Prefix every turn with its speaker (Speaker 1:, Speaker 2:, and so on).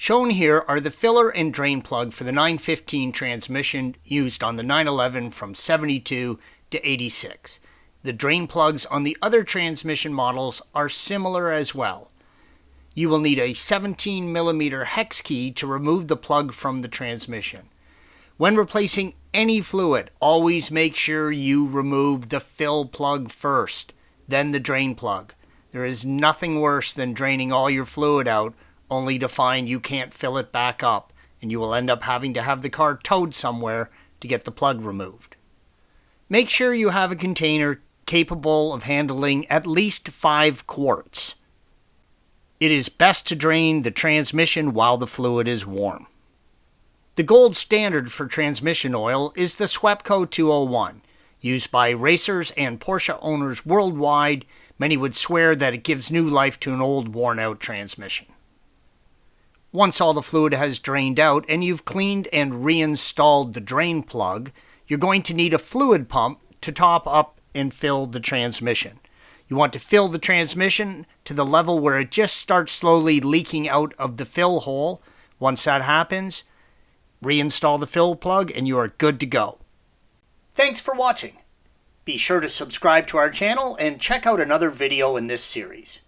Speaker 1: Shown here are the filler and drain plug for the 915 transmission used on the 911 from 72 to 86. The drain plugs on the other transmission models are similar as well. You will need a 17mm hex key to remove the plug from the transmission. When replacing any fluid, always make sure you remove the fill plug first, then the drain plug. There is nothing worse than draining all your fluid out only to find you can't fill it back up, and you will end up having to have the car towed somewhere to get the plug removed. Make sure you have a container capable of handling at least 5 quarts. It is best to drain the transmission while the fluid is warm. The gold standard for transmission oil is the Swepco 201. Used by racers and Porsche owners worldwide, many would swear that it gives new life to an old worn-out transmission. Once all the fluid has drained out and you've cleaned and reinstalled the drain plug, you're going to need a fluid pump to top up and fill the transmission. You want to fill the transmission to the level where it just starts slowly leaking out of the fill hole. Once that happens, reinstall the fill plug and you are good to go. Thanks for watching. Be sure to subscribe to our channel and check out another video in this series.